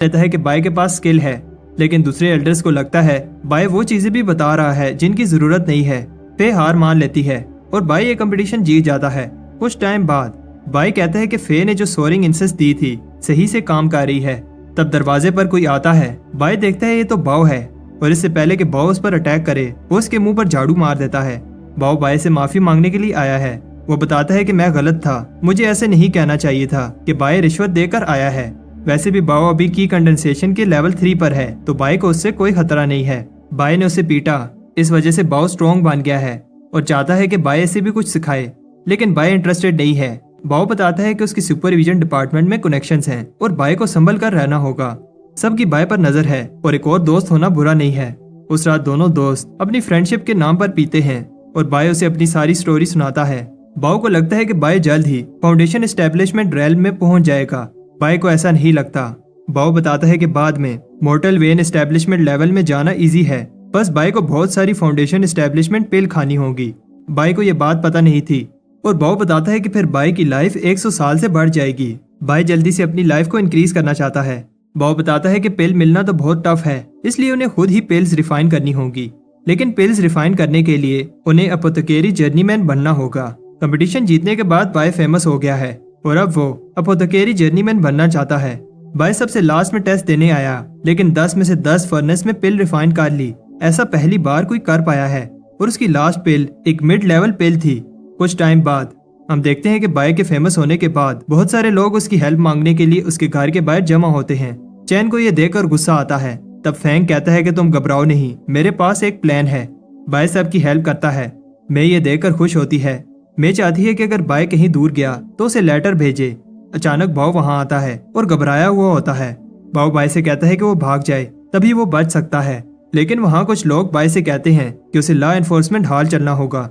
कहता है कि बाय के पास स्किल है, लेकिन दूसरे एल्डर्स को लगता है बाय वो चीजें भी बता रहा है जिनकी जरूरत नहीं है। फे हार मान लेती है और बाय ये कंपटीशन जीत जाता है। कुछ टाइम बाद बाय कहता है कि फे ने जो सोरिंग इंसेस दी थी सही से काम कर रही है। तब दरवाजे पर कोई आता है। बाय देखता है ये तो बाव है और इससे पहले कि बाव उस पर अटैक करे वो उसके मुंह पर झाड़ू मार देता है। बाव बाय से माफी मांगने के लिए आया है। वो बताता है कि मैं गलत था, मुझे ऐसे नहीं कहना चाहिए था कि बाय रिश्वत देकर आया है। वैसे भी बाव अभी की कंडेंसेशन के लेवल 3 पर है तो बाय को उससे कोई खतरा नहीं है। बाय ने उसे पीटा, इस वजह से बाव स्ट्रॉन्ग बन गया है और चाहता है कि बाय इसे भी कुछ सिखाए, लेकिन बाय इंटरेस्टेड नहीं है। बाव बताता है कि उसकी सुपरविजन डिपार्टमेंट में कनेक्शंस हैं और बाय को संभल कर रहना होगा। सबकी बाय पर नजर है और एक और दोस्त होना बुरा नहीं है। उस रात दोनों दोस्त अपनी फ्रेंडशिप के नाम पर पीते हैं और बाय उसे अपनी सारी स्टोरी सुनाता है। बाव को लगता है कि बाय जल्द ही फाउंडेशन एस्टेब्लिशमेंट रेल्म में पहुंच जाएगा। बाय को ऐसा नहीं लगता। बाव बताता है कि बाद में मोर्टल वेन एस्टेब्लिशमेंट लेवल में जाना इजी है, बस बाय को बहुत सारी फाउंडेशन एस्टेब्लिशमेंट पिल खानी होगी। बाय को यह बात पता नहीं थी और बाव बताता है कि फिर बाय की लाइफ 100 साल से बढ़ जाएगी। बाय जल्दी से अपनी लाइफ को इंक्रीज करना चाहता है। बाव बताता है कि पिल मिलना तो बहुत टफ है, इसलिए उन्हें खुद ही पिल्स रिफाइन करनी होगी, लेकिन पिल्स रिफाइन करने के लिए उन्हें अपोथेकेरी जर्नीमैन बनना होगा। कंपटीशन जीतने के बाद बाय फेमस हो गया है और अब वो अपोथेकेरी जर्नीमैन बनना चाहता है। बाय सबसे लास्ट में टेस्ट देने आया, लेकिन 10 में से 10 फर्नेस में पिल रिफाइन कर ली। ऐसा पहली बार कोई कर पाया है और उसकी लास्ट पिल एक मिड लेवल पिल थी। कुछ टाइम बाद हम देखते हैं कि बाय के फेमस होने के बाद बहुत सारे लोग उसकी हेल्प मांगने के लिए उसके घर के बाहर जमा होते हैं। चैन को यह देखकर गुस्सा आता है। तब फैंग कहता है कि तुम घबराओ नहीं, मेरे पास एक प्लान है। बाय सबकी हेल्प करता है। मैं ये देखकर खुश होती है। मैं चाहती है कि अगर बाय कहीं दूर गया तो उसे लेटर भेजे। अचानक बाव वहां आता है और घबराया हुआ होता है। बाव बाय से कहता है कि वो भाग जाए, तभी वो बच सकता है, लेकिन वहां कुछ लोग बाय से कहते हैं कि उसे लॉ एनफोर्समेंट हॉल चलना होगा।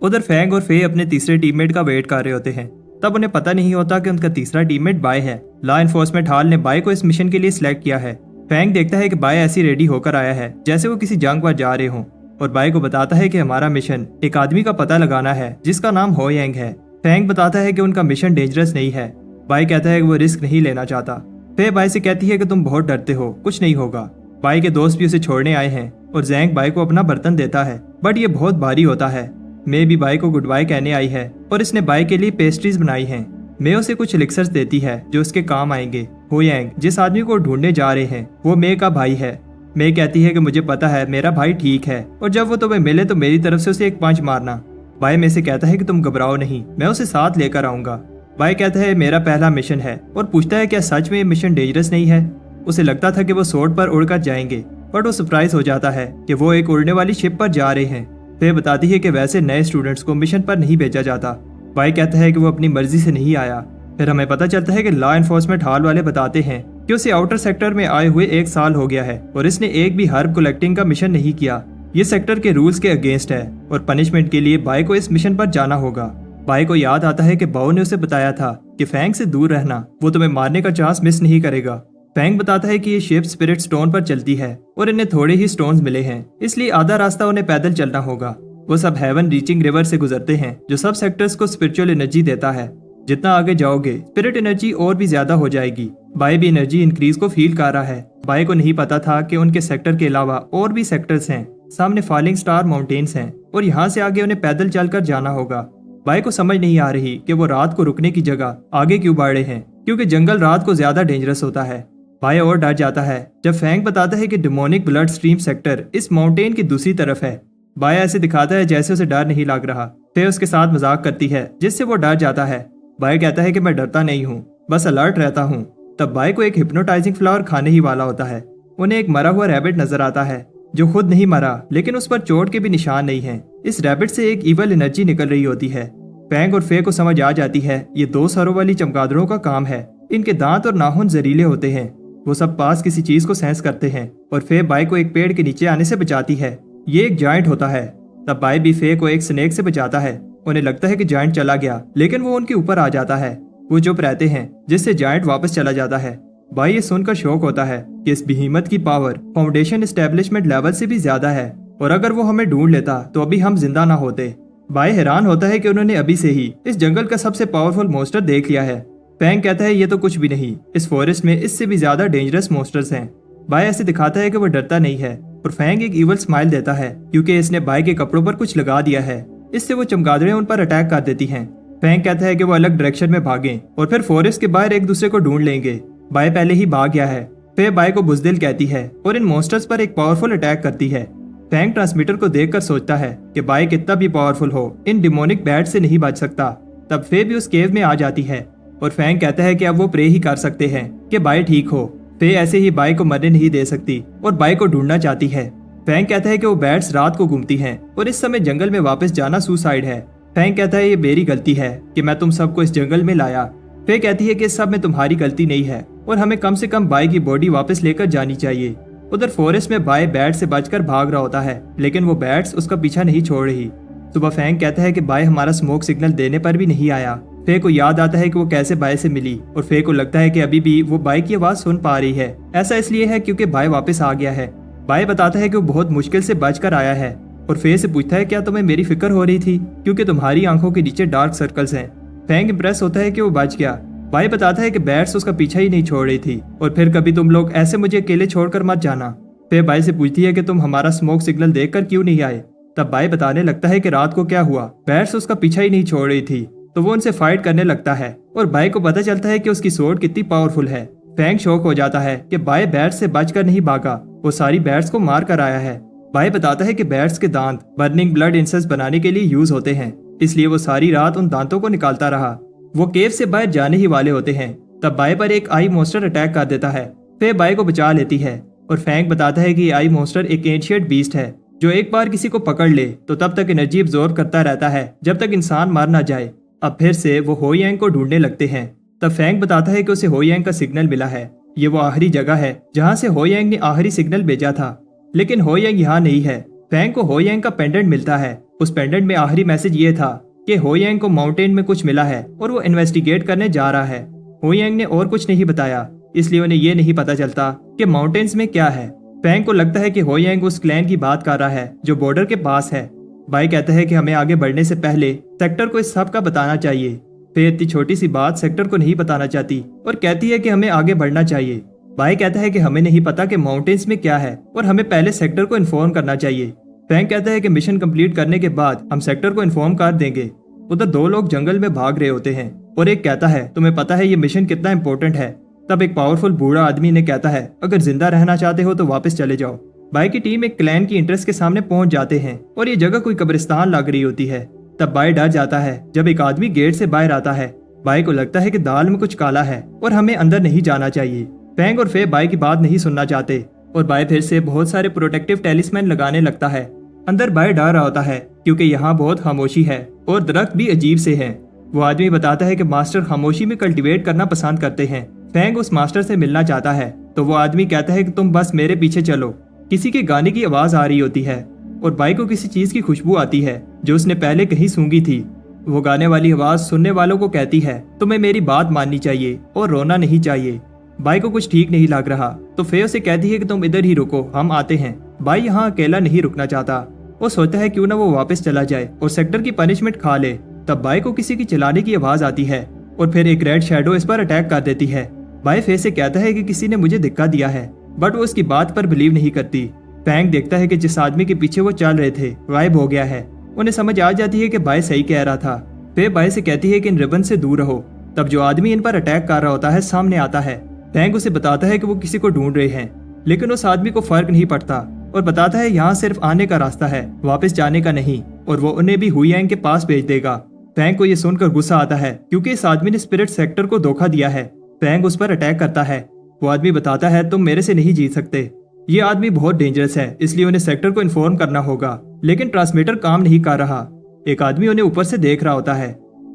उधर फैंग और फे अपने तीसरे टीममेट का वेट कर रहे होते हैं। तब उन्हें पता नहीं होता कि उनका तीसरा टीममेट बाय है। लॉ एनफोर्समेंट हॉल ने बाय को इस मिशन के लिए सिलेक्ट किया है। फैंग देखता है कि बाय ऐसी रेडी होकर आया है जैसे वो किसी जंग पर जा रहे हों और बाय को बताता है कि हमारा मिशन एक आदमी का पता लगाना है जिसका नाम हो यांग है। फैंग बताता है कि उनका मिशन डेंजरस नहीं है। बाय कहता है कि वो रिस्क नहीं लेना चाहता। फे बाय से कहती है कि तुम बहुत डरते हो, कुछ नहीं होगा। बाय के दोस्त भी उसे छोड़ने आए हैं और जैंग बाय को अपना बर्तन देता है, बट ये बहुत भारी होता है। मे भी बाय को गुड बाय कहने आई है और इसने बाय के लिए पेस्ट्रीज बनाई हैं। मे उसे कुछ एलिक्सर्स देती है जो उसके काम आएंगे। हो यांग जिस आदमी को ढूंढने जा रहे हैं वो मे का भाई है। मे कहती है कि मुझे पता है मेरा भाई ठीक है और जब वो तुम्हें मिले तो मेरी तरफ से उसे एक पंच मारना। बाय मे से कहता है कि तुम घबराओ नहीं, मैं उसे साथ लेकर आऊंगा। बाय कहता है मेरा पहला मिशन है और पूछता है क्या सच में ये मिशन डेंजरस नहीं है। उसे लगता था कि वो सोर्ड पर उड़कर जाएंगे, बट वो सरप्राइज हो जाता है कि वो एक उड़ने वाली शिप पर जा रहे हैं। फिर बताती है कि वैसे नए स्टूडेंट्स को मिशन पर नहीं भेजा जाता। बाय कहता है कि वो अपनी मर्जी से नहीं आया। फिर हमें पता चलता है कि लॉ एनफोर्समेंट हॉल वाले बताते हैं कि उसे आउटर सेक्टर में आए हुए 1 साल हो गया है और इसने एक भी हर्ब कलेक्टिंग का मिशन नहीं किया। ये सेक्टर के रूल्स के अगेंस्ट है और पनिशमेंट के लिए बाय को इस मिशन पर जाना होगा। बाय को याद आता है कि बाओ ने उसे बताया था कि फैंग से दूर रहना, वो तुम्हें मारने का चांस मिस नहीं करेगा। फैंग बताता है कि ये शिप स्पिरिट स्टोन पर चलती है और इन्हें थोड़े ही स्टोन्स मिले हैं, इसलिए आधा रास्ता उन्हें पैदल चलना होगा। वो सब हेवन रीचिंग रिवर से गुजरते हैं जो सब सेक्टर्स को स्पिरिचुअल एनर्जी देता है। जितना आगे जाओगे स्पिरिट एनर्जी और भी ज्यादा हो जाएगी। बाय भी एनर्जी इंक्रीज को फील कर रहा है। बाय को नहीं पता था कि उनके सेक्टर के अलावा और भी सेक्टर्स हैं। सामने फॉलिंग स्टार माउंटेन्स हैं और यहाँ से आगे उन्हें पैदल चलकर जाना होगा। बाय को समझ नहीं आ रही कि वो रात को रुकने की जगह आगे क्यों बढ़े हैं, क्योंकि जंगल रात को ज्यादा डेंजरस होता है। बाय और डर जाता है जब फैंग बताता है कि डिमोनिक ब्लड स्ट्रीम सेक्टर इस माउंटेन की दूसरी तरफ है। बाय ऐसे दिखाता है जैसे उसे डर नहीं लग रहा। फिर उसके साथ मजाक करती है जिससे वो डर जाता है। बाय कहता है कि मैं डरता नहीं हूँ, बस अलर्ट रहता हूँ। तब बाय को एक हिप्नोटाइजिंग फ्लावर खाने ही वाला होता है। उन्हें एक मरा हुआ रैबिट नजर आता है जो खुद नहीं मरा, लेकिन उस पर चोट के भी निशान नहीं है। इस रैबिट से एक इवल एनर्जी निकल रही होती है। फैंग और फे को समझ आ जाती है ये 2 सरों वाली चमगादड़ों का काम है। इनके दांत और नाखून जहरीले होते हैं। वो सब पास किसी चीज को सेंस करते हैं और फे बाय को एक पेड़ के नीचे आने से बचाती है। ये एक जायंट होता है। तब बाय भी फे को एक स्नेक से बचाता है। उन्हें लगता है कि जायंट चला गया, लेकिन वो उनके ऊपर आ जाता है। वो चुप रहते हैं जिससे जायंट वापस चला जाता है। बाय ये सुनकर शौक होता है कि इस बेहीमत की पावर फाउंडेशन एस्टेब्लिशमेंट लेवल से भी ज्यादा है और अगर वो हमें ढूंढ लेता तो अभी हम जिंदा ना होते। बाय हैरान होता है कि उन्होंने अभी से ही इस जंगल का सबसे पावरफुल मॉन्स्टर देख लिया है। फैंग कहता है ये तो कुछ भी नहीं, इस फॉरेस्ट में इससे भी ज्यादा डेंजरस मॉन्स्टर्स हैं। बाय ऐसे दिखाता है कि वो डरता नहीं है और फैंग एक इवल स्माइल देता है क्योंकि इसने बाय के कपड़ों पर कुछ लगा दिया है। इससे वो चमगादड़ें उन पर अटैक कर देती हैं। फैंग कहता है कि वो अलग डायरेक्शन में भागें और फिर फॉरेस्ट के बाहर एक दूसरे को ढूंढ लेंगे। बाय पहले ही भाग गया है। फे बाय को बुजदिल कहती है और इन मॉन्स्टर्स पर एक पावरफुल अटैक करती है। फैंग ट्रांसमीटर को देखकर सोचता है कि बाय कितना भी पावरफुल हो, इन डिमोनिक बैट से नहीं बच सकता। तब फे भी उस केव में आ जाती है और फैंग कहता है कि अब वो प्रे ही कर सकते हैं कि बाय ठीक हो। फे ऐसे ही बाय को मरने नहीं दे सकती और बाय को ढूंढना चाहती है। फैंग कहता है कि वो बैट्स रात को घूमती हैं और इस समय जंगल में वापस जाना सुसाइड है। फैंग कहता है ये मेरी गलती है कि मैं तुम सबको इस जंगल में लाया। फे कहती है कि इस सब में तुम्हारी गलती नहीं है और हमें कम से कम बाय की बॉडी वापस लेकर जानी चाहिए। उधर फॉरेस्ट में बाय बैट से बचकर भाग रहा होता है, लेकिन वो बैट्स उसका पीछा नहीं छोड़ रही। सुबह फैंग कहता है कि बाय हमारा स्मोक सिग्नल देने पर भी नहीं आया। फे को याद आता है कि वो कैसे बाय से मिली और फे को लगता है कि अभी भी वो बाय की आवाज सुन पा रही है। ऐसा इसलिए है क्योंकि बाय वापस आ गया है। बाय बताता है कि वो बहुत मुश्किल से बचकर आया है और फे से पूछता है क्या तुम्हें मेरी फिक्र हो रही थी क्योंकि तुम्हारी आंखों के नीचे डार्क सर्कल्स हैं। फैंग इंप्रेस होता है कि वो बच गया। बाय बताता है कि बैट्स उसका पीछा ही नहीं छोड़ रही थी और फिर कभी तुम लोग ऐसे मुझे अकेले छोड़कर मत जाना। फे बाय से पूछती है कि तुम हमारा स्मोक सिग्नल देखकर क्यों नहीं आए। तब बाय बताने लगता है कि रात को क्या हुआ, बैट्स उसका पीछा ही नहीं छोड़ रही थी, तो वो उनसे फाइट करने लगता है और बाय को पता चलता है कि उसकी सोर्ड कितनी पावरफुल है। फैंग शॉक हो जाता है कि बाय बैट्स से बचकर नहीं भागा, वो सारी बैट्स को मार कर आया है। बाय बताता है कि बैट्स के दांत बर्निंग ब्लड इंसेंस बनाने के लिए यूज होते हैं, इसलिए वो सारी रात उन दांतों को निकालता रहा। वो केव से बाहर जाने ही वाले होते हैं, तब बाय पर एक आई मॉन्स्टर अटैक कर देता है। फे बाय को बचा लेती है और फैंग बताता है कि आई मॉन्स्टर एक एंशिएंट बीस्ट है जो एक बार किसी को पकड़ ले तो तब तक एनर्जी एब्जॉर्ब करता रहता है जब तक इंसान मार ना जाए। अब फिर से वो हो यांग को ढूंढने लगते हैं। तब फैंग बताता है कि उसे हो यांग का सिग्नल मिला है। ये वो आखिरी जगह है जहाँ से हो यांग ने आखिरी सिग्नल भेजा था, लेकिन हो यांग यहाँ नहीं है। फैंग को हो यांग का पेंडेंट मिलता है। उस पेंडेंट में आखिरी मैसेज ये था कि हो यांग को माउंटेन में कुछ मिला है और वो इन्वेस्टिगेट करने जा रहा है। हो यांग ने और कुछ नहीं बताया, इसलिए उन्हें ये नहीं पता चलता कि माउंटेन्स में क्या है। फैंग को लगता है कि हो यांग उस क्लैन की बात कर रहा है जो बॉर्डर के पास है। बाय कहता है कि हमें आगे बढ़ने से पहले सेक्टर को इस सब का बताना चाहिए। फे इतनी छोटी सी बात सेक्टर को नहीं बताना चाहती और कहती है कि हमें आगे बढ़ना चाहिए। बाय कहता है कि हमें नहीं पता कि माउंटेन्स में क्या है और हमें पहले सेक्टर को इन्फॉर्म करना चाहिए। फैंग कहता है कि मिशन कंप्लीट करने के बाद हम सेक्टर को इन्फॉर्म कर देंगे। उधर दो लोग जंगल में भाग रहे होते हैं और एक कहता है तुम्हें पता है ये मिशन कितना इंपॉर्टेंट है। तब एक पावरफुल बूढ़ा आदमी ने कहता है अगर जिंदा रहना चाहते हो तो वापस चले जाओ। बाय की टीम एक क्लैन की इंटरेस्ट के सामने पहुंच जाते हैं और ये जगह कोई कब्रिस्तान लग रही होती है। तब बाय डर जाता है जब एक आदमी गेट से बाहर आता है। बाय को लगता है कि दाल में कुछ काला है और हमें अंदर नहीं जाना चाहिए। फैंग और फे बाय की बात नहीं सुनना चाहते और बाय फिर से बहुत सारे प्रोटेक्टिव टेलिस्मैन लगाने लगता है। अंदर बाय डर रहा होता है क्योंकि यहाँ बहुत खामोशी है और दरख्त भी अजीब से हैं। वो आदमी बताता है कि मास्टर खामोशी में कल्टीवेट करना पसंद करते हैं। फैंग उस मास्टर से मिलना चाहता है तो वो आदमी कहता है कि तुम बस मेरे पीछे चलो। किसी के गाने की आवाज आ रही होती है और बाय को किसी चीज की खुशबू आती है जो उसने पहले कहीं सूंघी थी। वो गाने वाली आवाज सुनने वालों को कहती है तुम्हें मेरी बात माननी चाहिए और रोना नहीं चाहिए। बाय को कुछ ठीक नहीं लग रहा तो फे उसे कहती है कि तुम इधर ही रुको, हम आते हैं। बाय यहाँ अकेला नहीं रुकना चाहता। वो सोचता है क्यों ना वो वापस चला जाए और सेक्टर की पनिशमेंट खा ले। तब बाय को किसी की चिल्लाने की आवाज आती है और फिर एक रेड शैडो इस पर अटैक कर देती है। बाय फे से कहता है कि किसी ने मुझे धक्का दिया है, बट वो उसकी बात पर बिलीव नहीं करती। फैंग देखता है कि जिस आदमी के पीछे वो चल रहे थे गायब हो गया है। उन्हें समझ आ जाती है कि बाय सही कह रहा था। फे बाय से कहती है कि इन रिबन से दूर रहो। तब जो आदमी इन पर अटैक कर रहा होता है सामने आता है। फैंग उसे बताता है कि वो किसी को ढूंढ रहे हैं, लेकिन उस आदमी को फर्क नहीं पड़ता और बताता है यहाँ सिर्फ आने का रास्ता है, वापस जाने का नहीं, और वो उन्हें भी हुयांग के पास भेज देगा। फैंग को ये सुनकर गुस्सा आता है क्योंकि इस आदमी ने स्पिरिट सेक्टर को धोखा दिया है। फैंग उस पर अटैक करता है। वो आदमी बताता है तुम मेरे से नहीं जीत सकते, ये आदमी बहुत डेंजरस है, इसलिए उन्हें सेक्टर को इन्फॉर्म करना होगा। लेकिन ट्रांसमीटर काम नहीं कर रहा। एक आदमी उन्हें ऊपर से देख रहा होता है।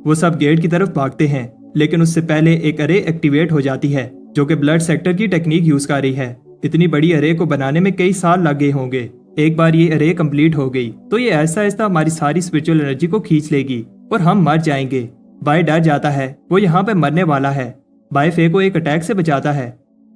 वो सब गेट की तरफ भागते हैं, लेकिन उससे पहले एक अरे एक्टिवेट हो जाती है जो कि ब्लड सेक्टर की टेक्निक यूज कर रही है। इतनी बड़ी अरे को बनाने में कई साल लग गए होंगे। एक बार ये अरे कंप्लीट हो गई तो ये ऐसा ऐसा हमारी सारी स्पिरिचुअल एनर्जी को खींच लेगी और हम मर जाएंगे। बाय डर जाता है, वो यहाँ पे मरने वाला है। बाय फे को एक अटैक से बचाता है।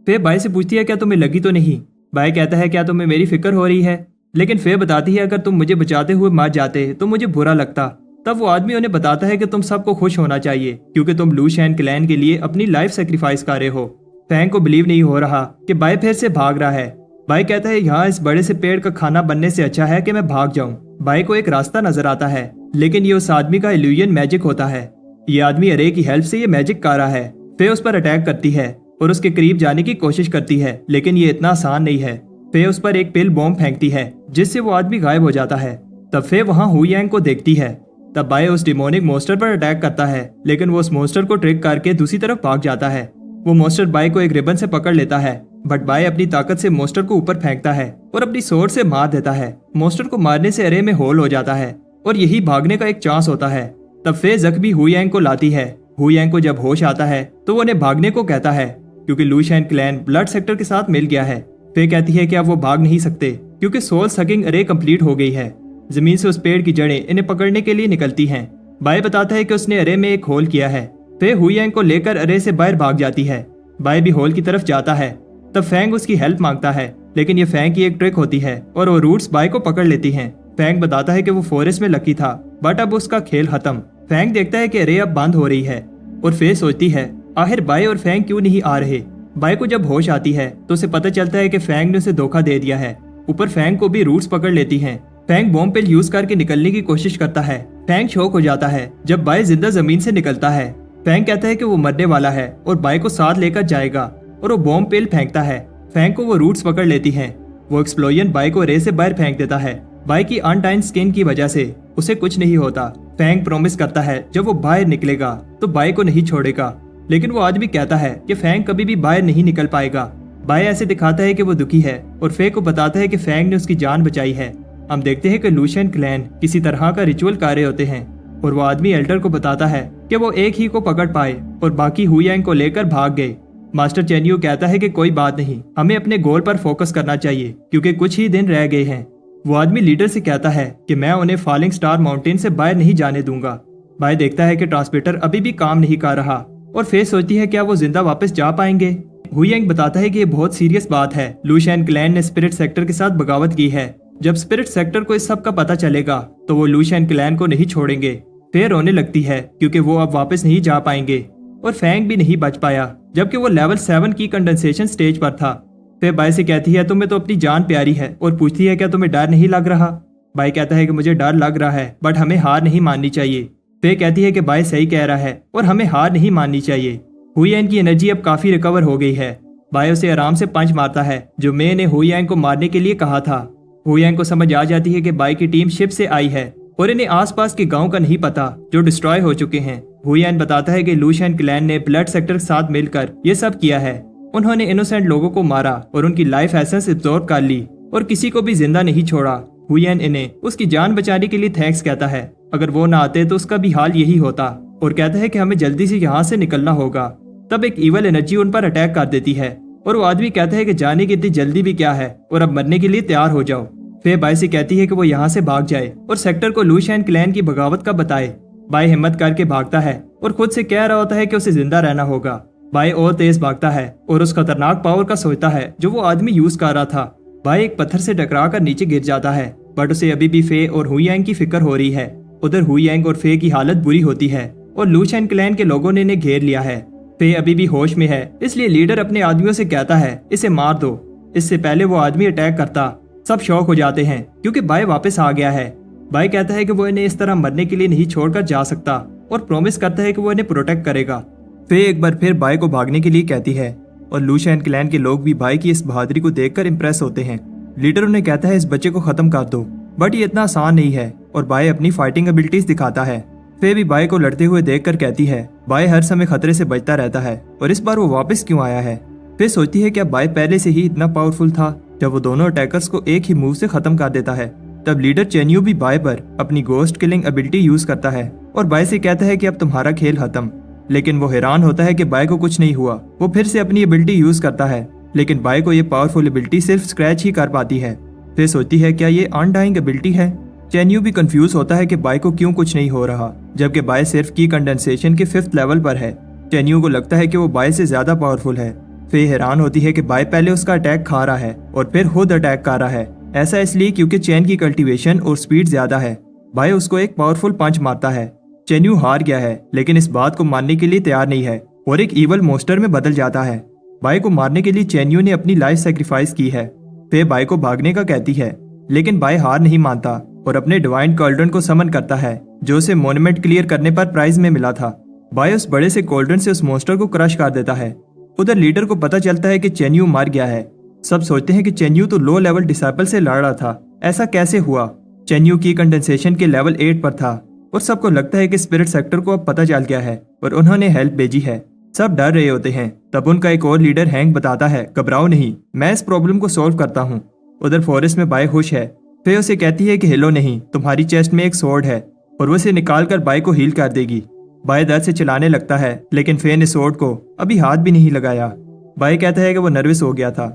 फे बाय से पूछती है क्या तुम्हें लगी तो नहीं। बाय कहता है क्या तुम्हें मेरी फिक्र हो रही है, लेकिन फे बताती है अगर तुम मुझे बचाते हुए मर जाते तो मुझे बुरा लगता। तब वो आदमी उन्हें बताता है कि तुम सबको खुश होना चाहिए क्योंकि तुम लू शैन क्लैन के लिए अपनी लाइफ सेक्रीफाइस कर रहे हो। फैंग को बिलीव नहीं हो रहा कि बाय फिर से भाग रहा है। बाय कहता है यहाँ इस बड़े से पेड़ का खाना बनने से अच्छा है कि मैं भाग जाऊं। बाय को एक रास्ता नजर आता है, लेकिन ये उस आदमी का इल्यूजन मैजिक होता है। ये आदमी अरे की हेल्प से ये मैजिक कर रहा है। फे उस पर अटैक करती है और उसके करीब जाने की कोशिश करती है, लेकिन ये इतना आसान नहीं है। फे उस पर एक पिल बॉम्ब फेंकती है जिससे वो आदमी गायब हो जाता है। तब फे वहाँ हु यांग को देखती है। तब बाय उस डिमोनिक मोस्टर पर अटैक करता है, लेकिन वो उस मोस्टर को ट्रिक करके दूसरी तरफ भाग जाता है। वो मोस्टर बाय को एक रिबन से पकड़ लेता है, बट बाय अपनी ताकत से मोस्टर को ऊपर फेंकता है और अपनी सोर्ड से मार देता है। मोस्टर को मारने से अरे में होल हो जाता है और यही भागने का एक चांस होता है। तब फे जख्मी हु यांग को लाती है। हु यांग को जब होश आता है तो वो उन्हें भागने को कहता है क्योंकि लू शैन क्लैन ब्लड सेक्टर के साथ मिल गया है। फे कहती है कि अब वो भाग नहीं सकते क्योंकि सोल सकिंग अरे कंप्लीट हो गई है। जमीन से उस पेड़ की जड़ें इन्हें पकड़ने के लिए निकलती हैं। बाय बताता है कि उसने अरे में एक होल किया है। फे हु यांग को लेकर अरे से बाहर भाग जाती है। बाय भी होल की तरफ जाता है। तब फैंग उसकी हेल्प मांगता है, लेकिन ये फैंग की एक ट्रिक होती है और वो रूट्स बाय को पकड़ लेती हैं। फैंग बताता है कि वो फॉरेस्ट में लकी था, बट अब उसका खेल खत्म। फैंग देखता है कि अरे अब बंद हो रही है और फे सोचती है आखिर बाय और फैंग क्यों नहीं आ रहे। बाय को जब होश आती है तो उसे पता चलता है कि फैंग ने उसे धोखा दे दिया है। ऊपर फैंग को भी रूट्स पकड़ लेती हैं। फैंग बॉम्ब पिल यूज करके निकलने की कोशिश करता है। फैंग शॉक हो जाता है जब बाय जिंदा जमीन से निकलता है। फैंग कहता है कि वो मरने वाला है और बाय को साथ लेकर जाएगा और वो बॉम्ब पिल फेंकता है। फैंग को वो रूट्स पकड़ लेती हैं। वो एक्सप्लोजन बाय को रे से बाहर फेंक देता है। बाय की अनटाइन स्किन की वजह से उसे कुछ नहीं होता। फैंग प्रॉमिस करता है जब वो बाहर निकलेगा तो बाय को नहीं छोड़ेगा, लेकिन वो आदमी कहता है कि फैंग कभी भी बाहर नहीं निकल पाएगा। बाय ऐसे दिखाता है कि वो दुखी है और फे को बताता है कि फैंग ने उसकी जान बचाई है। हम देखते हैं कि लू शैन क्लैन किसी तरह का रिचुअल कर रहे होते हैं और वो आदमी एल्डर को बताता है कि वो एक ही को पकड़ पाए और बाकी हु यांग को लेकर भाग गए। मास्टर चेन्यू कहता है कि कोई बात नहीं, हमें अपने गोल पर फोकस करना चाहिए क्योंकि कुछ ही दिन रह गए हैं। वो आदमी लीडर से कहता है कि मैं उन्हें फॉलिंग स्टार माउंटेन से बाहर नहीं जाने दूंगा। बाय देखता है कि ट्रांसमीटर अभी भी काम नहीं कर रहा और फे सोचती है क्या वो जिंदा वापस जा पाएंगे। हु यांग बताता है कि ये बहुत सीरियस बात है। लू शैन क्लैन ने स्पिरिट सेक्टर के साथ बगावत की है। जब स्पिरिट सेक्टर को इस सब का पता चलेगा तो वो लू शैन क्लैन को नहीं छोड़ेंगे। फे रोने लगती है क्योंकि वो अब वापस नहीं जा पाएंगे और फैंग भी नहीं बच पाया जबकि वो लेवल 7 की कंडेंसेशन स्टेज पर था। फे बाय से कहती है तुम्हें तो अपनी जान प्यारी है और पूछती है क्या तुम्हें डर नहीं लग रहा। बाय कहता है कि मुझे डर लग रहा है बट हमें हार नहीं माननी चाहिए। फे कहती है कि बाय सही कह रहा है और हमें हार नहीं माननी चाहिए। हु यांग की एनर्जी अब काफी रिकवर हो गई है। बाय उसे आराम से पंच मारता है जो मे ने हु यांग को मारने के लिए कहा था। हु यांग को समझ आ जाती है कि बाय की टीम शिप से आई है और इन्हें आसपास के गांव का नहीं पता जो डिस्ट्रॉय हो चुके हैं। हु यांग बताता है कि लू शैन क्लैन ने ब्लड सेक्टर के साथ मिलकर ये सब किया है। उन्होंने इनोसेंट लोगों को मारा और उनकी लाइफ एसेंस एब्जॉर्ब कर ली और किसी को भी जिंदा नहीं छोड़ा। हु यांग इन्हें उसकी जान बचाने के लिए थैंक्स कहता है। अगर वो ना आते तो उसका भी हाल यही होता और कहता है कि हमें जल्दी से यहाँ से निकलना होगा। तब एक इवल एनर्जी उन पर अटैक कर देती है और वो आदमी कहता है कि जाने की इतनी जल्दी भी क्या है और अब मरने के लिए तैयार हो जाओ। फे बाय से कहती है कि वो यहाँ से भाग जाए और सेक्टर को लू शैन क्लैन की बगावत का बताए। बाय हिम्मत करके भागता है और खुद से कह रहा होता है कि उसे जिंदा रहना होगा। बाय और तेज भागता है और उस खतरनाक पावर का सोचता है जो वो आदमी यूज कर रहा था। बाय एक पत्थर से टकरा कर नीचे गिर जाता है बट उसे अभी भी फे और हु यांग की फिक्र हो रही है। उधर हु यांग और फे की हालत बुरी होती है और लू शैन क्लैन के लोगों ने इन्हें घेर लिया है। फे अभी भी होश में है, इसलिए लीडर अपने आदमियों से कहता है इसे मार दो। इससे पहले वो आदमी अटैक करता सब शौक हो जाते हैं क्योंकि बाय वापस आ गया है। बाय कहता है कि वो इन्हें इस तरह मरने के लिए नहीं छोड़कर जा सकता और प्रॉमिस करता है कि वो इन्हें प्रोटेक्ट करेगा। फे एक बार फिर बाय को भागने के लिए कहती है और लू शैन क्लैन के लोग भी बाय की इस बहादुरी को देखकर इंप्रेस होते हैं। लीडर उन्हें कहता है इस बच्चे को खत्म कर दो, बट ये इतना आसान नहीं है और बाय अपनी फाइटिंग एबिलिटीज दिखाता है। फे भी बाय को लड़ते हुए देखकर कहती है बाय हर समय खतरे से बचता रहता है और इस बार वो वापस क्यों आया है। फे सोचती है क्या बाय पहले से ही इतना पावरफुल था जब वो दोनों अटैकर्स को एक ही मूव से खत्म कर देता है। तब लीडर चेन्यू भी बाय पर अपनी गोस्ट किलिंग एबिलिटी यूज करता है और बाय से कहता है कि अब तुम्हारा खेल खत्म। लेकिन वो हैरान होता है कि बाय को कुछ नहीं हुआ। वो फिर से अपनी एबिलिटी यूज करता है, लेकिन बाय को ये पावरफुल एबिलिटी सिर्फ स्क्रैच ही कर पाती है। फिर सोचती है क्या ये अनडाइंग एबिलिटी है। चेन्यू भी कंफ्यूज होता है कि बाय को क्यों कुछ नहीं हो रहा जबकि बाय सिर्फ की कंडेंसेशन के 5th लेवल पर है। चेन्यू को लगता है कि वो बाय से ज्यादा पावरफुल है। फे हैरान होती है कि बाय पहले उसका अटैक खा रहा है और फिर खुद अटैक कर रहा है। ऐसा इसलिए क्योंकि चेन की कल्टीवेशन और स्पीड ज्यादा है। बाय उसको एक पावरफुल पंच मारता है। चेन्यू हार गया है लेकिन इस बात को मानने के लिए तैयार नहीं है और एक ईवल मोस्टर में बदल जाता है। बाय को मारने के लिए चेन्यू ने अपनी लाइफ सेक्रीफाइस की है। फे बाय को भागने का कहती है लेकिन बाय हार नहीं मानता और अपने डिवाइन कॉल्ड्रन को समन करता है जो उसे मोन्यूमेंट क्लियर करने पर प्राइज में मिला था। बाय उस बड़े से कॉल्ड्रन से उस मोस्टर को क्रश कर देता है। उधर लीडर को पता चलता है कि चेन्यू मर गया है। सब सोचते हैं कि चेन्यू तो लो लेवल डिसाइपल से लड़ रहा था, ऐसा कैसे हुआ। चेन्यू की कंडेंसेशन के लेवल 8 पर था और सबको लगता है कि स्पिरिट सेक्टर को अब पता चल गया है और उन्होंने हेल्प भेजी है। सब डर रहे होते हैं। तब उनका एक और लीडर हैंक बताता है घबराओ नहीं, मैं इस प्रॉब्लम को सॉल्व करता हूँ। उधर फॉरेस्ट में बाय खुश है। फे उसे कहती है कि हिलो नहीं, तुम्हारी चेस्ट में एक स्वॉर्ड है और वो उसे निकाल कर बाय को हील कर देगी। बाय दर्द से चिल्लाने लगता है लेकिन फे ने स्वॉर्ड को अभी हाथ भी नहीं लगाया। बाय कहता है कि वो नर्वस हो गया था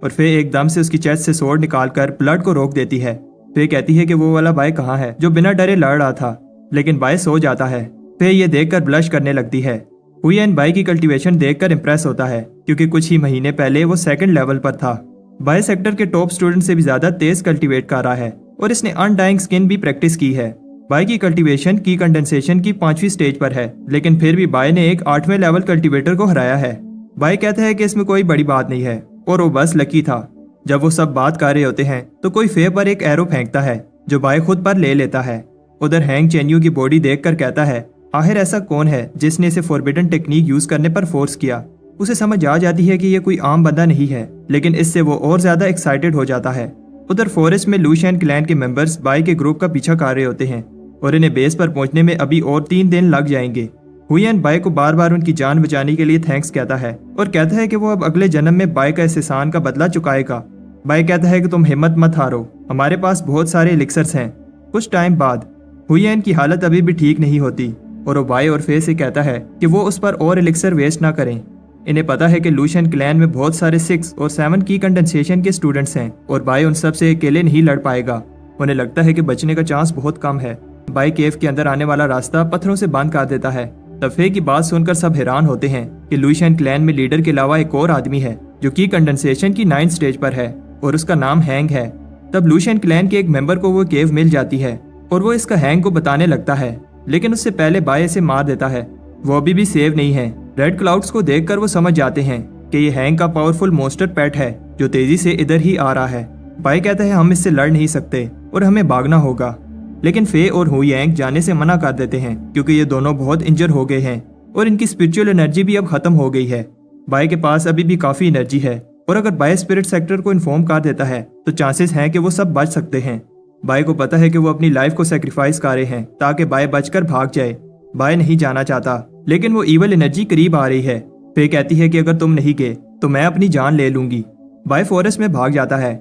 और फे एकदम से उसकी चेस्ट से स्वॉर्ड निकालकर ब्लड को रोक देती है। फे कहती है कि वो वाला बाय कहाँ है जो बिना डरे लड़ रहा था, लेकिन बाय सो जाता है। फे ये देखकर ब्लश करने लगती है। हुयेन बाय की कल्टीवेशन देखकर इंप्रेस होता है क्योंकि कुछ ही महीने पहले वो 2nd लेवल पर था। बाय सेक्टर के टॉप स्टूडेंट से भी ज्यादा तेज कल्टीवेट कर रहा है और इसने अनडाइंग स्किन भी प्रैक्टिस की है। बाय की कल्टीवेशन की कंडेंसेशन की 5वीं स्टेज पर है लेकिन फिर भी बाय ने एक 8वें लेवल कल्टीवेटर को हराया है। बाय कहता है कि इसमें कोई बड़ी बात नहीं है और वो बस लकी था। जब वो सब बात कर रहे होते हैं तो कोई फे पर एक एरो फेंकता है जो बाय खुद पर ले लेता है। उधर हैंग चेन्यू की बॉडी देखकर कहता है आखिर ऐसा कौन है जिसने इसे फॉरबिडन टेक्निक यूज करने पर फोर्स किया। उसे समझ आ जाती है कि ये कोई आम बंदा नहीं है लेकिन इससे वो और ज्यादा एक्साइटेड हो जाता है। उधर फॉरेस्ट में लूशियन क्लैन के मेंबर्स बाय के ग्रुप का पीछा कर रहे होते हैं और इन्हें बेस पर पहुंचने में अभी और 3 दिन लग जाएंगे। हुयेन बाय को बार बार उनकी जान बचाने के लिए थैंक्स कहता है और कहता है कि वो अब अगले जन्म में बाय का इस एहसान का बदला चुकाएगा। बाय कहता है कि तुम हिम्मत मत हारो, हमारे पास बहुत सारे एलिक्सर्स हैं। कुछ टाइम बाद हुयेन की हालत अभी भी ठीक नहीं होती और वो बाय और फे से कहता है कि वो उस पर और एलिक्सर वेस्ट ना करें। इन्हें पता है कि लूशियन क्लैन में बहुत सारे 6 और 7 की कंडेंसेशन के स्टूडेंट्स हैं और बाय उन सब से अकेले नहीं लड़ पाएगा। उन्हें लगता है कि बचने का चांस बहुत कम है। बाय केव के अंदर आने वाला रास्ता पत्थरों से बंद कर देता है। तब फे की बात सुनकर सब हैरान होते हैं कि लूशियन क्लैन में लीडर के अलावा एक और आदमी है जो की कंडेंसेशन की 9th स्टेज पर है और उसका नाम हैंग है। तब लूशियन क्लैन के एक मेंबर को वो केव मिल जाती है और वो इसका हैंग को बताने लगता है लेकिन उससे पहले बाय इसे मार देता है। वो अभी भी सेव नहीं है। रेड क्लाउड्स को देखकर वो समझ जाते हैं कि ये हैंग का पावरफुल मोस्टर पेट है जो तेजी से इधर ही आ रहा है। बाय कहता है हम इससे लड़ नहीं सकते और हमें भागना होगा, लेकिन फे और हुयेंग जाने से मना कर देते हैं क्योंकि ये दोनों बहुत इंजर हो गए हैं और इनकी स्पिरिचुअल एनर्जी भी अब खत्म हो गई है। बाय के पास अभी भी काफी एनर्जी है और अगर बाय स्पिरिट सेक्टर को इन्फॉर्म कर देता है तो चांसेस हैं कि वो सब बच सकते हैं। बाय को पता है कि वो अपनी लाइफ को सेक्रीफाइस कर रहे हैं ताकि बाय बचकर भाग जाए। बाय नहीं जाना चाहता लेकिन वो ईवल एनर्जी करीब आ रही है। फे कहती है कि अगर तुम नहीं गए तो मैं अपनी जान ले लूंगी। बाय फॉरेस्ट में भाग जाता है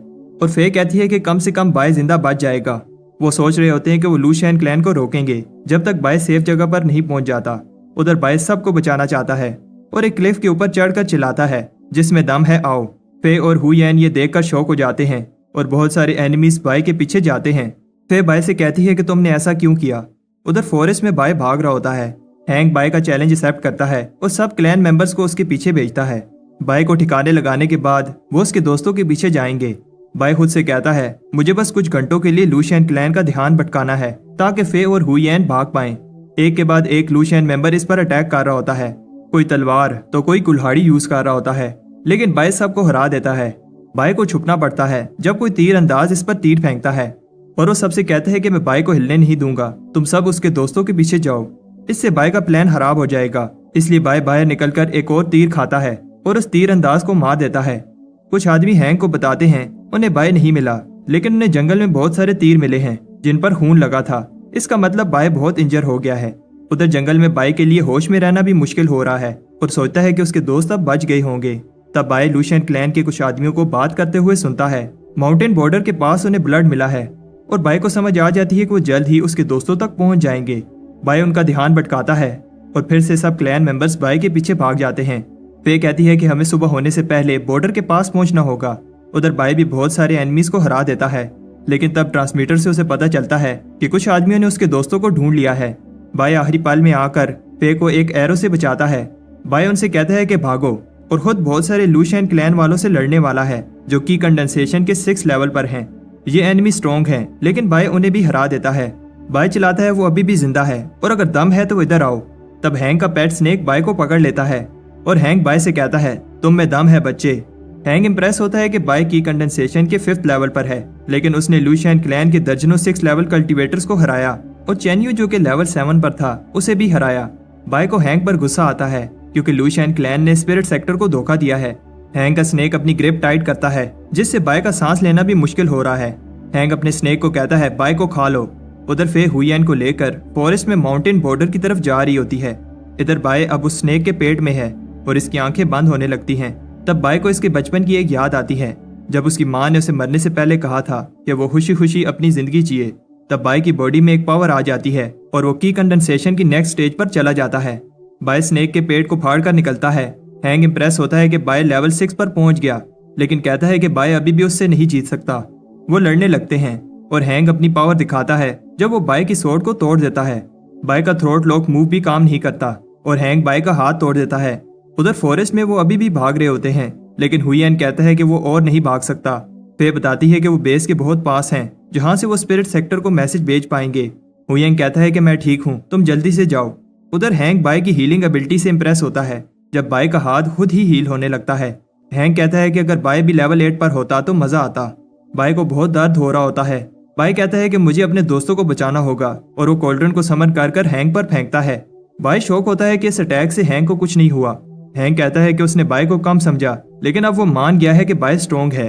और फे कहती है कि कम से कम बाय जिंदा बच जाएगा। वो सोच रहे होते हैं कि वो लूशियन क्लैन को रोकेंगे जब तक बाय सेफ जगह पर नहीं पहुंच जाता। उधर बाय सबको बचाना चाहता है और एक क्लिफ के ऊपर चढ़कर चिल्लाता है जिसमें दम है आओ। फे और हुयेन ये देखकर शॉक हो जाते हैं और बहुत सारे एनिमीज बाय के पीछे जाते हैं। फे बाय से कहती है कि तुमने ऐसा क्यों किया। उधर फॉरेस्ट में बाय भाग रहा होता है। हैंग बाय का चैलेंज एक्सेप्ट करता है और सब क्लैन मेंबर्स को उसके पीछे भेजता है। बाय को ठिकाने लगाने के बाद वो उसके दोस्तों के पीछे जाएंगे। बाय खुद से कहता है मुझे बस कुछ घंटों के लिए लूशियन क्लैन का ध्यान भटकाना है ताकि फे और हुयेन भाग पाएं। एक के बाद एक लूशियन मेंबर इस पर अटैक कर रहा होता है। कोई तलवार तो कोई कुल्हाड़ी यूज कर रहा होता है लेकिन बाय सबको हरा देता है। बाय को छुपना पड़ता है जब कोई तीर अंदाज इस पर तीर फेंकता है और वो सबसे कहता है कि मैं बाय को हिलने नहीं दूंगा, तुम सब उसके दोस्तों के पीछे जाओ। इससे बाय का प्लान खराब हो जाएगा, इसलिए बाय बाहर निकलकर एक और तीर खाता है और उस तीर अंदाज को मार देता है। कुछ आदमी हैंग को बताते हैं उन्हें बाय नहीं मिला लेकिन उन्हें जंगल में बहुत सारे तीर मिले हैं जिन पर खून लगा था। इसका मतलब बाय बहुत इंजर हो गया है। उधर जंगल में बाय के लिए होश में रहना भी मुश्किल हो रहा है और सोचता है कि उसके दोस्त अब बच गए होंगे। तब बाय लूशियन क्लैन के कुछ आदमियों को बात करते हुए सुनता है। माउंटेन बॉर्डर के पास उन्हें ब्लड मिला है और बाय को समझ आ जाती है कि वो जल्द ही उसके दोस्तों तक पहुंच जाएंगे। बाय उनका ध्यान भटकाता है और फिर से सब क्लैन मेंबर्स बाय के पीछे भाग जाते हैं। फे कहती है कि हमें सुबह होने से पहले बॉर्डर के पास पहुंचना होगा। उधर बाय भी बहुत सारे एनिमीज को हरा देता है लेकिन तब ट्रांसमीटर से उसे पता चलता है कि कुछ आदमियों ने उसके दोस्तों को ढूंढ लिया है। बाय आखिरी पल में आकर फे को एक एरो से बचाता है। बाय उनसे कहता है कि भागो और खुद बहुत सारे लूशियन क्लैन वालों से लड़ने वाला है जो की कंडेंसेशन के 6 लेवल पर हैं। ये एनिमी स्ट्रॉन्ग हैं लेकिन बाय उन्हें भी हरा देता है। बाय चिल्लाता है वो अभी भी जिंदा है और अगर दम है तो इधर आओ। तब हैंक का पेट स्नेक बाय को पकड़ लेता है और हैंक बाय से कहता है तुम में दम है बच्चे। हैंक इंप्रेस होता है कि बाय की कंडेंसेशन के 5th लेवल पर है, लेकिन उसने लूशियन क्लैन के दर्जनों 6 लेवल कल्टीवेटर्स को हराया और चेन्यू जो कि लेवल 7 पर था उसे भी हराया। बाय को हैंक पर गुस्सा आता है क्योंकि लूशियन क्लैन ने स्पिरिट सेक्टर को धोखा दिया है। हैंक का स्नेक अपनी ग्रिप टाइट करता है जिससे बाय का सांस लेना भी मुश्किल हो रहा है। हैंक अपने स्नेक को कहता है बाय को खा लो। उधर फे हुईएन को लेकर फॉरेस्ट में माउंटेन बॉर्डर की तरफ जा रही होती है। इधर बाय अब उस स्नेक के पेट में है और इसकी आंखें बंद होने लगती हैं। तब बाय को इसके बचपन की एक याद आती है जब उसकी माँ ने उसे मरने से पहले कहा था कि वो खुशी खुशी अपनी जिंदगी जिए। तब बाय की बॉडी में एक पावर आ जाती है और वो की कंडेंसेशन की नेक्स्ट स्टेज पर चला जाता है। बाय स्नेक के पेट को फाड़ कर निकलता है। हैंक इंप्रेस होता है कि बाय लेवल 6 पर पहुंच गया, लेकिन कहता है कि बाय अभी भी उससे नहीं जीत सकता। वो लड़ने लगते हैं और हैंक अपनी पावर दिखाता है जब वो बाय की स्वॉर्ड को तोड़ देता है। बाय का थ्रोट लॉक मूव भी काम नहीं करता और हैंक बाय का हाथ तोड़ देता है। उधर फॉरेस्ट में वो अभी भी भाग रहे होते हैं, लेकिन हुईएन कहता है कि वो और नहीं भाग सकता। फे बताती है कि वो बेस के बहुत पास हैं जहां से वो स्पिरिट सेक्टर को मैसेज भेज पाएंगे। हुईएन कहता है कि मैं ठीक हूं, तुम जल्दी से जाओ। उधर हैंक बाय की हीलिंग एबिलिटी से इंप्रेस होता है जब बाय का हाथ खुद ही हील होने लगता है। हैंक कहता है कि अगर बाय भी लेवल 8 पर होता तो मजा आता। बाय को बहुत दर्द हो रहा होता है। बाय कहता है कि मुझे अपने दोस्तों को बचाना होगा और वो कॉल्ड्रन को समन कर हैंक पर फेंकता है। बाय शॉक होता है कि इस अटैक से हैंक को कुछ नहीं हुआ। हैंक कहता है कि उसने बाय को कम समझा, लेकिन अब वो मान गया है कि बाय स्ट्रॉन्ग है।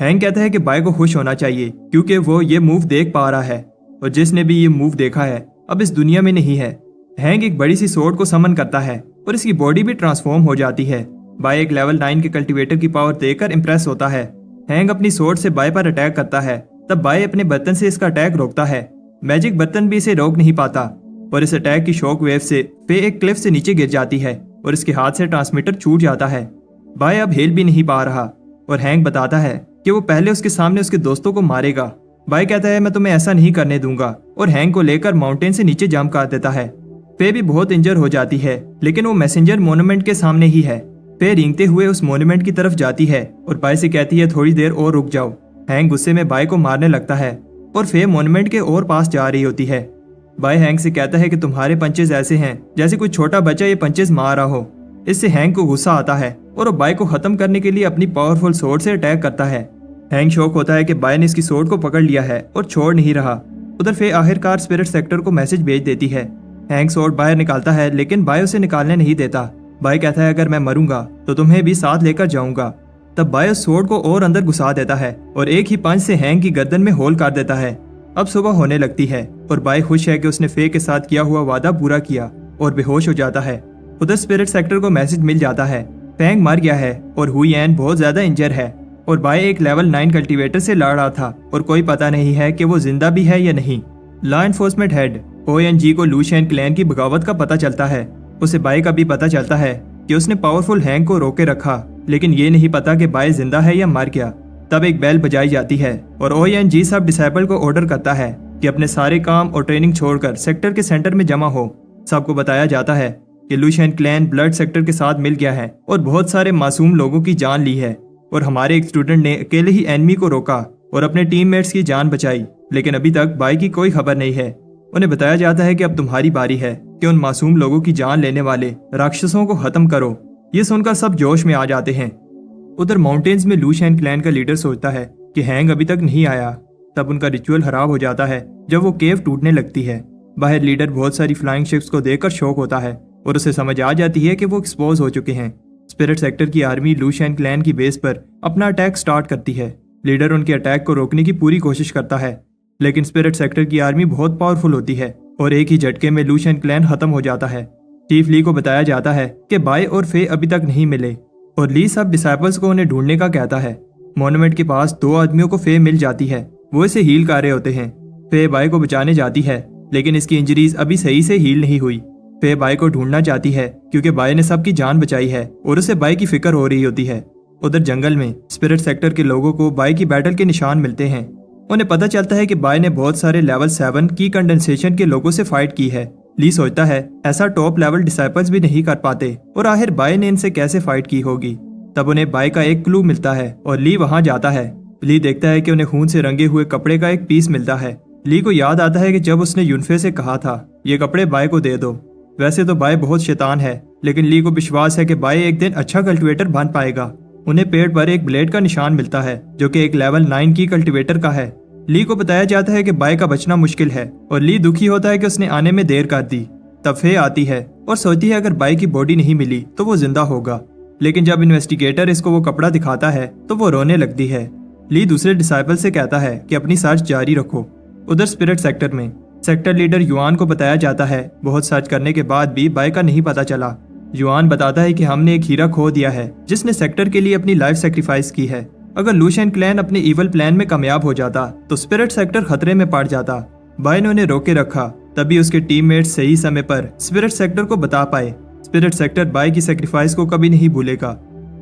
हैंक कहता है कि बाय को खुश होना चाहिए क्योंकि वो ये मूव देख पा रहा है और जिसने भी ये मूव देखा है अब इस दुनिया में नहीं है। हैंक एक बड़ी सी सोर्ड को समन करता है और इसकी बॉडी भी ट्रांसफॉर्म हो जाती है। बाय एक लेवल 9 के कल्टीवेटर की पावर देखकर इंप्रेस होता है। हैंक अपनी सोर्ड से बाय पर अटैक करता है। तब बाय अपने बर्तन से इसका अटैक रोकता है। मैजिक बर्तन भी इसे रोक नहीं पाता और इस अटैक की शॉक वेव से फे एक क्लिफ से नीचे गिर जाती है और इसके हाथ से ट्रांसमीटर छूट जाता है। बाय अब हिल भी नहीं पा रहा और हैंक बताता है कि वो पहले उसके सामने उसके दोस्तों को मारेगा। बाय कहता है मैं तुम्हें ऐसा नहीं करने दूंगा और हैंक को लेकर माउंटेन से नीचे जंप कर देता है। फे भी बहुत इंजर हो जाती है, लेकिन वो मैसेंजर मोन्यूमेंट के सामने ही है। फे रेंगते हुए उस मोन्यूमेंट की तरफ जाती है और बाय से कहती है थोड़ी देर और रुक जाओ। हैंक गुस्से में बाय को मारने लगता है और फे मोन्यूमेंट के और पास जा रही होती है। बाय हैंक से कहता है कि तुम्हारे पंचेज ऐसे हैं जैसे कोई छोटा बच्चा ये पंचेज मार रहा हो। इससे हैंक को गुस्सा आता है और वो बाय को खत्म करने के लिए अपनी पावरफुल सोर्ड से अटैक करता है। हैंक शॉक होता है कि बाय ने इसकी सोर्ड को पकड़ लिया है और छोड़ नहीं रहा। उधर फे आखिरकार स्पिरिट सेक्टर को मैसेज भेज देती है। हैंक सोर्ड बाहर निकालता है, लेकिन बाय उसे निकालने नहीं देता। बाय कहता है अगर मैं मरूंगा तो तुम्हें भी साथ लेकर जाऊंगा। तब बाय उस सोर्ड को और अंदर घुसा देता है और एक ही पंच से हैंक की गर्दन में होल कर देता है। अब सुबह होने लगती है और बाय खुश है कि उसने फे के साथ किया हुआ वादा पूरा किया और बेहोश हो जाता है। उधर स्पिरिट सेक्टर को मैसेज मिल जाता है फैंग मर गया है और हुईएन बहुत ज्यादा इंजर है और बाय एक लेवल 9 कल्टीवेटर से लड़ रहा था और कोई पता नहीं है कि वो जिंदा भी है या नहीं। लॉ एनफोर्समेंट हेड ONG को लूशियन क्लैन की बगावत का पता चलता है। उसे बाय का भी पता चलता है कि उसने पावरफुल हैंक को रोके रखा, लेकिन ये नहीं पता कि बाय जिंदा है या मर गया। तब एक बेल बजाई जाती है और ONG सब डिसाइपल को ऑर्डर करता है कि अपने सारे काम और ट्रेनिंग छोड़कर सेक्टर के सेंटर में जमा हो। सबको बताया जाता है कि लूशियन क्लैन ब्लड सेक्टर के साथ मिल गया है और बहुत सारे मासूम लोगों की जान ली है और हमारे एक स्टूडेंट ने अकेले ही एनिमी को रोका और अपने टीममेट्स की जान बचाई, लेकिन अभी तक बाय की कोई खबर नहीं है। उन्हें बताया जाता है कि अब तुम्हारी बारी है कि उन मासूम लोगों की जान लेने वाले राक्षसों को खत्म करो। ये सुनकर सब जोश में आ जाते हैं। उधर माउंटेन्स में लूशियन क्लैन का लीडर सोचता है कि हैंग अभी तक नहीं आया। तब उनका रिचुअल खराब हो जाता है जब वो केव टूटने लगती है। बाहर लीडर बहुत सारी फ्लाइंग शिप्स को देखकर शॉक होता है और उसे समझ आ जाती है कि वो एक्सपोज हो चुके हैं। स्पिरिट सेक्टर की आर्मी लूशियन क्लैन की बेस पर अपना अटैक स्टार्ट करती है। लीडर उनके अटैक को रोकने की पूरी कोशिश करता है, लेकिन स्पिरिट सेक्टर की आर्मी बहुत पावरफुल होती है और एक ही झटके में लूशियन क्लैन खत्म हो जाता है। चीफ ली को बताया जाता है कि बाय और फे अभी तक नहीं मिले और ली सब डिसाइपल्स को उन्हें ढूंढने का कहता है। मोन्यूमेंट के पास 2 आदमियों को फे मिल जाती है, वो इसे हील कर रहे होते हैं। फे बाय को बचाने जाती है, लेकिन इसकी इंजरीज अभी सही से हील नहीं हुई। फे बाय को ढूंढना चाहती है क्योंकि बाय ने सबकी जान बचाई है और उसे बाय की फिक्र हो रही होती है। उधर जंगल में स्पिरिट सेक्टर के लोगों को बाय की बैटल के निशान मिलते हैं। उन्हें पता चलता है कि बाय ने बहुत सारे लेवल 7 की कंडेंसेशन के लोगों से फाइट की है। ली सोचता है ऐसा टॉप लेवल डिसाइपल्स भी नहीं कर पाते और आखिर बाय ने इनसे कैसे फाइट की होगी। तब उन्हें बाय का एक क्लू मिलता है और ली वहां जाता है। ली देखता है कि उन्हें खून से रंगे हुए कपड़े का एक पीस मिलता है। ली को याद आता है कि जब उसने यूनफे से कहा था ये कपड़े बाय को दे दो। वैसे तो बाय बहुत शैतान है, लेकिन ली को विश्वास है कि बाय एक दिन अच्छा कल्टीवेटर बन पाएगा। उन्हें पेड़ पर एक ब्लेड का निशान मिलता है जो कि एक लेवल 9 की कल्टीवेटर का है। ली को बताया जाता है कि बाय का बचना मुश्किल है और ली दुखी होता है कि उसने आने में देर कर दी। तब फे आती है और सोचती है अगर बाय की बॉडी नहीं मिली तो वो जिंदा होगा। लेकिन जब इन्वेस्टिगेटर इसको वो कपड़ा दिखाता है तो वो रोने लगती है। ली दूसरे डिसाइपल से कहता है कि अपनी सर्च जारी रखो। उधर स्पिरिट सेक्टर में सेक्टर लीडर युआन को बताया जाता है बहुत सर्च करने के बाद भी बाय का नहीं पता चला। युआन बताता है कि हमने एक हीरा खो दिया है जिसने सेक्टर के लिए अपनी लाइफ सेक्रीफाइस की है। अगर लूशियन क्लैन अपने इवल प्लान में कामयाब हो जाता तो स्पिरिट सेक्टर खतरे में पड़ जाता। बाय ने उन्हें रोके रखा तभी उसके टीममेट्स सही समय पर स्पिरिट सेक्टर को बता पाए। स्पिरिट सेक्टर बाय की सेक्रीफाइस को कभी नहीं भूलेगा।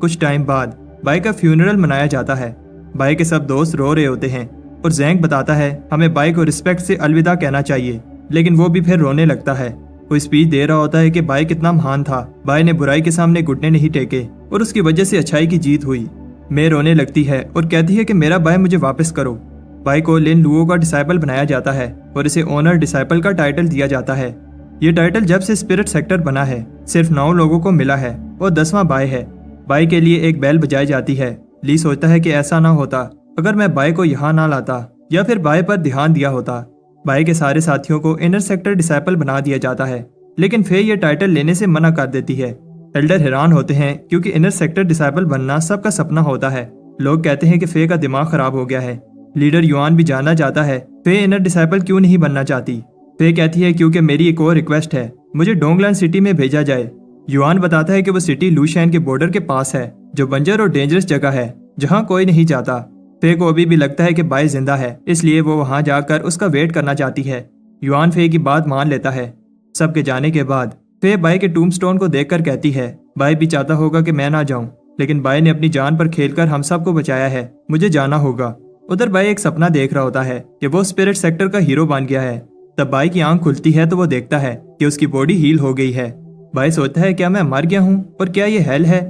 कुछ टाइम बाद बाय का फ्यूनरल मनाया जाता है। बाय के सब दोस्त रो रहे होते हैं और जैंग बताता है हमें बाय को रिस्पेक्ट से अलविदा कहना चाहिए, लेकिन वो भी फिर रोने लगता है। वो स्पीच दे रहा होता है कि बाय कितना महान था। बाय ने बुराई के सामने घुटने नहीं टेके और उसकी वजह से अच्छाई की जीत हुई। मैं रोने लगती है और कहती है कि मेरा बाय मुझे वापस करो। बाय को लिन लुओ का डिसाइपल बनाया जाता है और इसे ओनर डिसाइपल का टाइटल दिया जाता है। ये टाइटल जब से स्पिरिट सेक्टर बना है सिर्फ 9 लोगों को मिला है और 10वां बाय है। बाय के लिए एक बेल बजाई जाती है। ली सोचता है कि ऐसा ना होता अगर मैं बाय को यहाँ ना लाता या फिर बाय पर ध्यान दिया होता। बाय के सारे साथियों को इनर सेक्टर डिसाइपल बना दिया जाता है, लेकिन फे ये टाइटल लेने से मना कर देती है। एल्डर हैरान होते हैं क्योंकि इनर सेक्टर डिसाइपल बनना सबका सपना होता है। लोग कहते हैं कि फे का दिमाग खराब हो गया है। लीडर युआन भी जानना चाहता है फे इनर डिसाइपल क्यों नहीं बनना चाहती। फे कहती है क्योंकि मेरी एक और रिक्वेस्ट है, मुझे डोंगलैंड सिटी में भेजा जाए। युआन बताता है कि वो सिटी लूशियन के बॉर्डर के पास है जो बंजर और डेंजरस जगह है जहाँ कोई नहीं जाता। फे को अभी भी लगता है कि बाय जिंदा है, इसलिए वो वहां जाकर उसका वेट करना चाहती है। युआन फे की बात मान लेता है। सबके जाने के बाद फे बाय के टूमस्टोन को देखकर कहती है बाय भी चाहता होगा कि मैं ना जाऊं, लेकिन बाय ने अपनी जान पर खेलकर हम सबको बचाया है, मुझे जाना होगा। उधर बाय एक सपना देख रहा होता है कि वो स्पिरिट सेक्टर का हीरो बन गया है। तब बाय की आंख खुलती है तो वो देखता है कि उसकी बॉडी हील हो गई है। बाय सोचता है क्या मैं मर गया हूँ और क्या ये हेल है।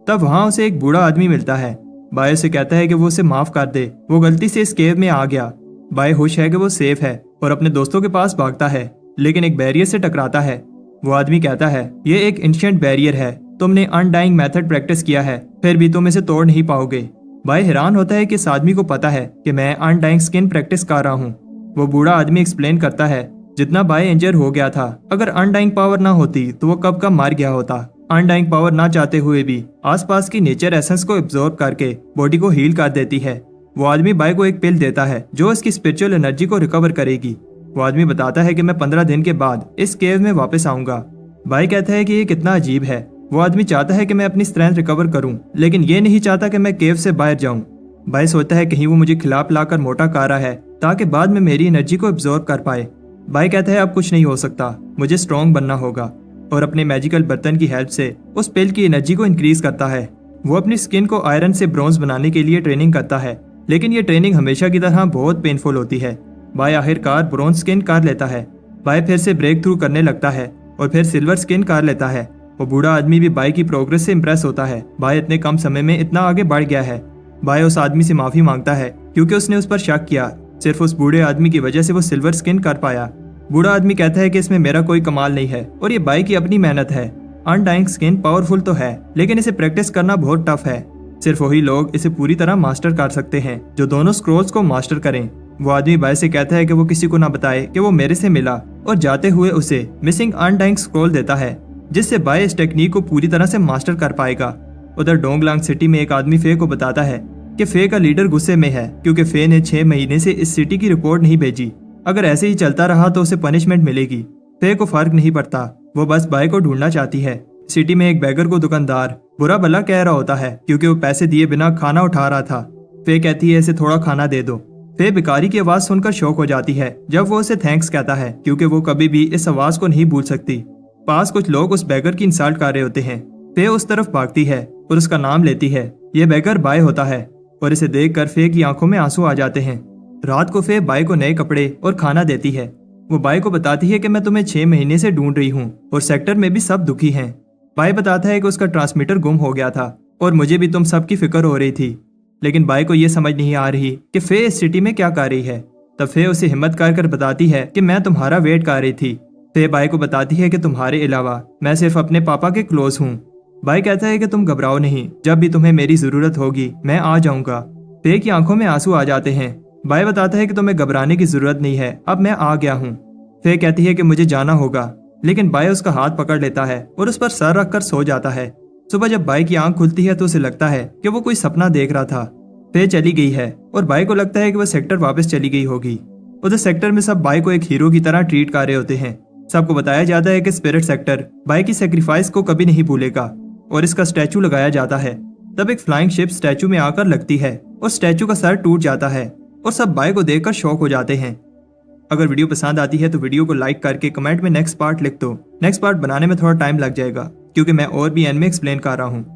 तब वहां उसे एक बूढ़ा आदमी मिलता है। बाय उसे कहता है कि वो उसे माफ कर दे, वो गलती से इस केव में आ गया। बाय खुश है कि वो सेफ है और अपने दोस्तों के पास भागता है, लेकिन एक बैरियर से टकराता है। वो आदमी कहता है ये एक एंशिएंट बैरियर है, तुमने अनडाइंग मेथड प्रैक्टिस किया है फिर भी तुम इसे तोड़ नहीं पाओगे। बाय हैरान होता है कि इस आदमी को पता है कि मैं अनडाइंग स्किन प्रैक्टिस कर रहा हूँ। वो बूढ़ा आदमी एक्सप्लेन करता है जितना बाय इंजर हो गया था, अगर अनडाइंग पावर ना होती तो वो कब का मार गया होता। अनडाइंग पावर ना चाहते हुए भी आसपास की नेचर एसेंस को एब्जॉर्ब करके बॉडी को हील कर देती है। वो आदमी बाय को एक पिल देता है जो इसकी स्पिरिचुअल एनर्जी को रिकवर करेगी। वो आदमी बताता है कि मैं 15 दिन के बाद इस केव में वापस आऊंगा। बाय कहता है कि ये कितना अजीब है। वो आदमी चाहता है कि मैं अपनी स्ट्रेंथ रिकवर करूं, लेकिन ये नहीं चाहता कि मैं केव से बाहर जाऊं। बाय सोचता है कहीं वो मुझे खिलाफ लाकर मोटा कर रहा है ताकि बाद में मेरी एनर्जी को एब्जॉर्ब कर पाए। बाय कहता है अब कुछ नहीं हो सकता, मुझे स्ट्रॉन्ग बनना होगा और अपने मैजिकल बर्तन की हेल्प से उस पेल की एनर्जी को इंक्रीज करता है। वो अपनी स्किन को आयरन से ब्रॉन्ज बनाने के लिए ट्रेनिंग करता है, लेकिन ये ट्रेनिंग हमेशा की तरह बहुत पेनफुल होती है। बाय आखिरकार ब्रॉन्ज स्किन कर लेता है। बाय फिर से ब्रेक थ्रू करने लगता है और फिर सिल्वर स्किन कर लेता है। वो बूढ़ा आदमी भी बाय की प्रोग्रेस से इम्प्रेस होता है। बाय इतने कम समय में इतना आगे बढ़ गया है। बाय उस आदमी से माफी मांगता है क्योंकि उसने उस पर शक किया। सिर्फ उस बूढ़े आदमी की वजह से वो सिल्वर स्किन कर पाया। बूढ़ा आदमी कहता है कि इसमें मेरा कोई कमाल नहीं है और ये बाय की अपनी मेहनत है। अनडाइंग स्किन पावरफुल तो है, लेकिन इसे प्रैक्टिस करना बहुत टफ है। सिर्फ वही लोग इसे पूरी तरह मास्टर कर सकते हैं जो दोनों स्क्रोल्स को मास्टर करें। वो आदमी बाय से कहता है कि वो किसी को ना बताए कि वो मेरे से मिला और जाते हुए उसे मिसिंग अनडाइंग स्क्रोल देता है, जिससे बाय इस टेक्निक को पूरी तरह से मास्टर कर पाएगा। उधर डोंगलांग सिटी में एक आदमी फे को बताता है कि फे का लीडर गुस्से में है क्योंकि फे ने 6 महीने से इस सिटी की रिपोर्ट नहीं भेजी। अगर ऐसे ही चलता रहा तो उसे पनिशमेंट मिलेगी। फे को फर्क नहीं पड़ता, वो बस बाय को ढूंढना चाहती है। सिटी में एक बैगर को दुकानदार बुरा भला कह रहा होता है क्योंकि वो पैसे दिए बिना खाना उठा रहा था। फे कहती है इसे थोड़ा खाना दे दो। फे भिखारी की आवाज सुनकर शॉक हो जाती है जब वो उसे थैंक्स कहता है क्योंकि वो कभी भी इस आवाज को नहीं भूल सकती। पास कुछ लोग उस बैगर की इंसल्ट कर रहे होते हैं। फे उस तरफ भागती है और उसका नाम लेती है। ये बैगर बाय होता है और इसे देखकर फे की आंखों में आंसू आ जाते हैं। रात को फे बाय को नए कपड़े और खाना देती है। वो बाय को बताती है कि मैं तुम्हें 6 महीने से ढूंढ रही हूँ और सेक्टर में भी सब दुखी हैं। बाय बताता है कि उसका ट्रांसमीटर गुम हो गया था और मुझे भी तुम सबकी फिक्र हो रही थी, लेकिन बाय को यह समझ नहीं आ रही कि फे इस सिटी में क्या कर रही है। तब फे उसे हिम्मत कर बताती है कि मैं तुम्हारा वेट कर रही थी। फे बाई को बताती है कि तुम्हारे अलावा मैं सिर्फ अपने पापा के क्लोज हूँ। बाई कहता है कि तुम घबराओ नहीं, जब भी तुम्हें मेरी जरूरत होगी मैं आ जाऊंगा। फे की आंखों में आंसू आ जाते हैं। बाई बताता है कि तुम्हें घबराने की जरूरत नहीं है, अब मैं आ गया हूँ। फे कहती है कि मुझे जाना होगा, लेकिन बाई उसका हाथ पकड़ लेता है और उस पर सर रखकर सो जाता है। सुबह जब बाई की आंख खुलती है तो उसे लगता है कि वो कोई सपना देख रहा था। फे चली गई है और बाई को लगता है कि वह सेक्टर वापस चली गई होगी। उधर सेक्टर में सब बाई को एक हीरो की तरह ट्रीट कर रहे होते हैं। सबको बताया जाता है कि स्पिरिट सेक्टर बाई की सेक्रीफाइस को कभी नहीं भूलेगा और इसका स्टैचू लगाया जाता है। तब एक फ्लाइंग शिप स्टैचू में आकर लगती है और स्टैचू का सर टूट जाता है और सब बाई को देखकर शॉक हो जाते हैं। अगर वीडियो पसंद आती है तो वीडियो को लाइक करके कमेंट में नेक्स्ट पार्ट लिख दो। नेक्स्ट पार्ट बनाने में थोड़ा टाइम लग जाएगा क्योंकि मैं और भी एनिमे एक्सप्लेन कर रहा हूँ।